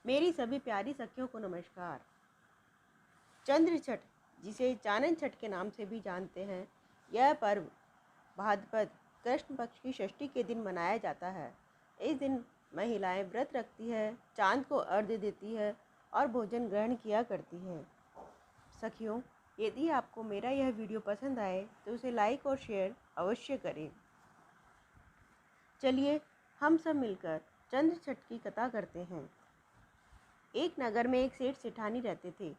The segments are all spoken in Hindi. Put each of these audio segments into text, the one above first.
मेरी सभी प्यारी सखियों को नमस्कार। चंद्र छठ, जिसे चानन छठ के नाम से भी जानते हैं, यह पर्व भाद्रपद कृष्ण पक्ष की षष्ठी के दिन मनाया जाता है। इस दिन महिलाएं व्रत रखती है, चांद को अर्घ्य देती है और भोजन ग्रहण किया करती है। सखियों, यदि आपको मेरा यह वीडियो पसंद आए तो उसे लाइक और शेयर अवश्य करें। चलिए हम सब मिलकर चंद्र छठ की कथा करते हैं। एक नगर में एक सेठ सेठानी रहते थे।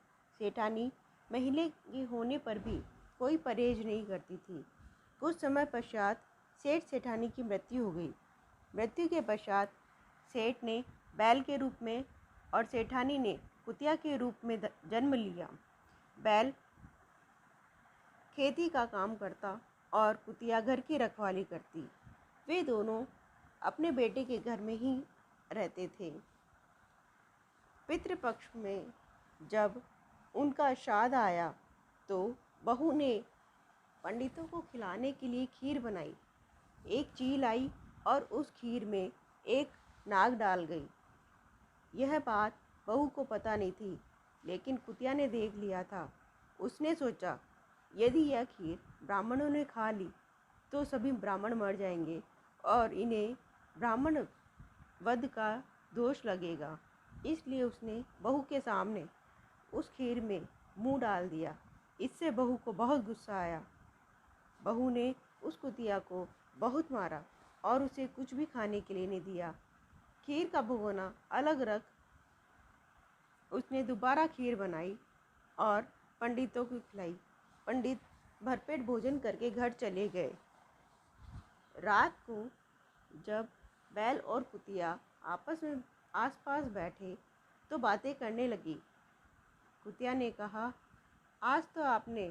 सेठानी महीने के होने पर भी कोई परहेज नहीं करती थी। कुछ समय पश्चात सेठ सेठानी की मृत्यु हो गई। मृत्यु के पश्चात सेठ ने बैल के रूप में और सेठानी ने कुतिया के रूप में जन्म लिया। बैल खेती का काम करता और कुतिया घर की रखवाली करती। वे दोनों अपने बेटे के घर में ही रहते थे। पितृपक्ष में जब उनका श्राद्ध आया तो बहू ने पंडितों को खिलाने के लिए खीर बनाई। एक चील आई और उस खीर में एक नाग डाल गई। यह बात बहू को पता नहीं थी, लेकिन कुतिया ने देख लिया था। उसने सोचा, यदि यह खीर ब्राह्मणों ने खा ली तो सभी ब्राह्मण मर जाएंगे और इन्हें ब्राह्मण वध का दोष लगेगा। इसलिए उसने बहू के सामने उस खीर में मुंह डाल दिया। इससे बहू को बहुत गुस्सा आया। बहू ने उस कुतिया को बहुत मारा और उसे कुछ भी खाने के लिए नहीं दिया। खीर का भगोना अलग रख उसने दोबारा खीर बनाई और पंडितों को खिलाई। पंडित भरपेट भोजन करके घर चले गए। रात को जब बैल और कुतिया आपस में आसपास बैठे तो बातें करने लगी। कुतिया ने कहा, आज तो आपने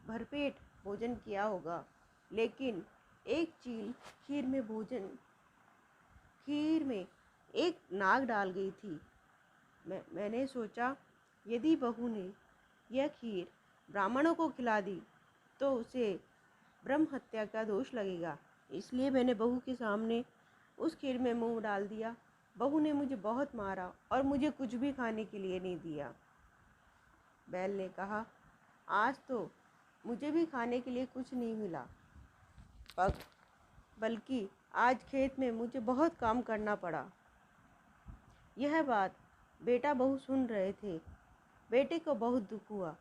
भरपेट भोजन किया होगा, लेकिन एक चील खीर में एक नाग डाल गई थी। मैंने सोचा, यदि बहू ने यह खीर ब्राह्मणों को खिला दी तो उसे ब्रह्म हत्या का दोष लगेगा। इसलिए मैंने बहू के सामने उस खीर में मुंह डाल दिया। बहू ने मुझे बहुत मारा और मुझे कुछ भी खाने के लिए नहीं दिया। बैल ने कहा, आज तो मुझे भी खाने के लिए कुछ नहीं मिला, बल्कि आज खेत में मुझे बहुत काम करना पड़ा। यह बात बेटा बहू सुन रहे थे। बेटे को बहुत दुख हुआ।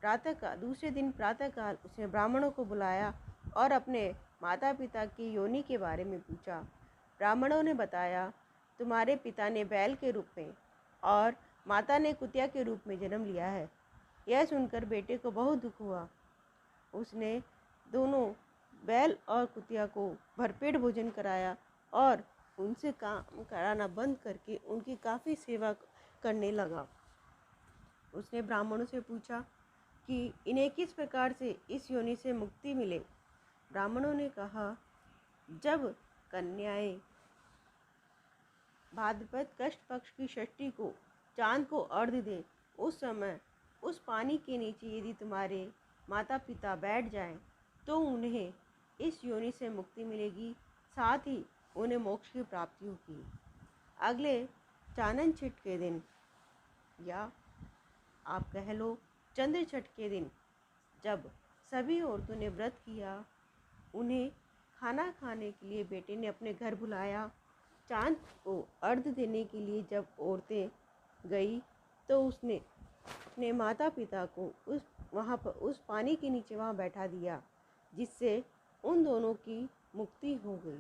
दूसरे दिन प्रातःकाल उसने ब्राह्मणों को बुलाया और अपने माता पिता की योनि के बारे में पूछा। ब्राह्मणों ने बताया, तुम्हारे पिता ने बैल के रूप में और माता ने कुतिया के रूप में जन्म लिया है। यह सुनकर बेटे को बहुत दुख हुआ। उसने दोनों बैल और कुतिया को भरपेट भोजन कराया और उनसे काम कराना बंद करके उनकी काफ़ी सेवा करने लगा। उसने ब्राह्मणों से पूछा कि इन्हें किस प्रकार से इस योनि से मुक्ति मिले। ब्राह्मणों ने कहा, जब कन्याएं भाद्रपद कृष्ण पक्ष की षष्ठी को चांद को अर्घ्य दे, उस समय उस पानी के नीचे यदि तुम्हारे माता पिता बैठ जाएं तो उन्हें इस योनि से मुक्ति मिलेगी, साथ ही उन्हें मोक्ष की प्राप्ति होगी। अगले चानन छठ के दिन, या आप कह लो चंद्र छठ के दिन, जब सभी औरतों ने व्रत किया, उन्हें खाना खाने के लिए बेटे ने अपने घर बुलाया। चांद को अर्घ्य देने के लिए जब औरतें गई तो उसने अपने माता पिता को उस पानी के नीचे वहाँ बैठा दिया, जिससे उन दोनों की मुक्ति हो गई।